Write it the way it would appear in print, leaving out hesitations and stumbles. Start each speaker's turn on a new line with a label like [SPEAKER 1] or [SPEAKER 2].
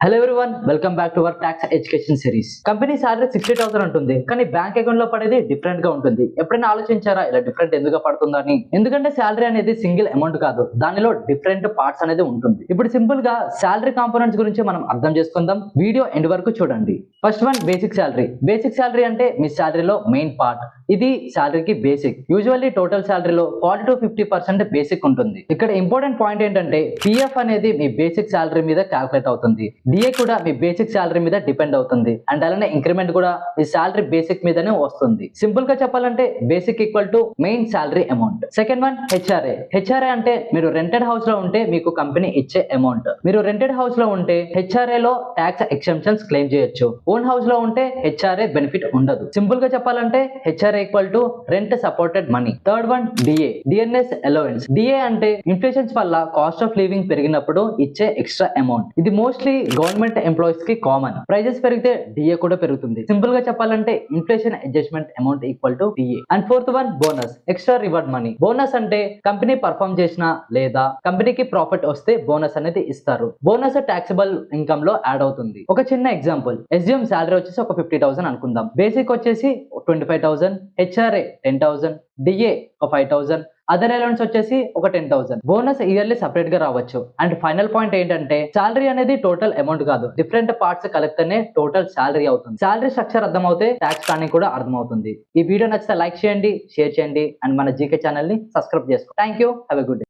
[SPEAKER 1] Hello everyone, welcome back to our tax education series. Company salary 60,000 ఉంటుంది, కానీ bank account లో పడేది different గా ఉంటుంది. ఎప్పుడైనా ఆలోచించారా ఇలా డిఫరెంట్ ఎందుకు పడుతుందని? ఎందుకంటే సాలరీ అనేది సింగిల్ అమౌంట్ కాదు, దానిలో డిఫరెంట్ పార్ట్స్ అనేది ఉంటుంది. ఇప్పుడు సింపుల్ గా సాలరీ కాంపోనెంట్స్ గురించి మనం అర్థం చేసుకుందాం. వీడియో ఎండ్ వరకు చూడండి. First one, basic salary. Basic salary అంటే మీ సాలరీలో మెయిన్ పార్ట్. ఇది సాలరీకి బేసిక్. యూజువల్లీ టోటల్ సాలరీలో 40 to 50% బేసిక్ ఉంటుంది. ఇక్కడ ఇంపార్టెంట్ పాయింట్ ఏంటంటే పిఎఫ్ అనేది మీ బేసిక్ సాలరీ మీద క్యాల్కులేట్ అవుతుంది. డిఏ కూడా మీ బేసిక్ సాలరీ మీద డిపెండ్ అవుతుంది. అండ్ అలానే ఇంక్రిమెంట్ కూడా మీ సాలరీ బేసిక్ మీదనే వస్తుంది. సింపుల్ గా చెప్పాలంటే basic equal to main salary amount. Second one, HRA. HRA అంటే మీరు రెంటెడ్ హౌస్ లో ఉంటే మీకు కంపెనీ ఇచ్చే అమౌంట్. మీరు రెంటెడ్ హౌస్ లో ఉంటే హెచ్ఆర్ఏ లో ట్యాక్స్ ఎగ్జంప్షన్స్ క్లెయిమ్ చేయొచ్చు. ఓన్ హౌస్ లో ఉంటే హెచ్ఆర్ఏ బెనిఫిట్ ఉండదు. సింపుల్ గా చెప్పాలంటే HRA equal to rent supported money. Third one, DA. DNS allowance. DA అంటే ఇన్ఫ్లేషన్స్ వల్ల కాస్ట్ ఆఫ్ లివింగ్ పెరిగినప్పుడు ఇచ్చే ఎక్స్ట్రా అమౌంట్. ఇది మోస్ట్లీ గవర్నమెంట్ ఎంప్లాయీస్ కి కామన్. ప్రైజెస్ పెరిగితే డిఏ కూడా పెరుగుతుంది. సింపుల్ గా చెప్పాలంటే inflation adjustment amount equal to DA. And fourth one, bonus. Extra reward money. Bonus అంటే కంపెనీ పర్ఫార్మ్ చేసినా లేదా కంపెనీకి ప్రాఫిట్ వస్తే బోనస్ అనేది ఇస్తారు. బోనస్ టాక్సిబుల్ ఇన్కమ్ లో యాడ్ అవుతుంది. ఒక చిన్న ఎగ్జాంపుల్, ఎస్జిఎం సాలరీ వచ్చేసి ఒక 50,000 అనుకుందాం. బేసిక్ వచ్చేసి 25,000, హెచ్ఆర్ఏ 10,000, డిఏ ఒక 5,000, అదర్ అలవెన్స్ వచ్చేసి ఒక 10,000. బోనస్ ఇయర్లీ సపరేట్ గా రావచ్చు. అండ్ ఫైనల్ పాయింట్ ఏంటంటే సాలరీ అనేది టోటల్ అమౌంట్ కాదు, డిఫరెంట్ పార్ట్స్ కలిపితేనే టోటల్ సాలరీ అవుతుంది. సాలరీ స్ట్రక్చర్ అర్థమవుతే ట్యాక్స్ ప్లానింగ్ కూడా అర్థమవుతుంది. ఈ వీడియో నచ్చితే లైక్ చేయండి, షేర్ చేయండి అండ్ మన జీకే ఛానల్ ని సబ్స్క్రైబ్ చేసుకోండి. Thank you. Have a good day.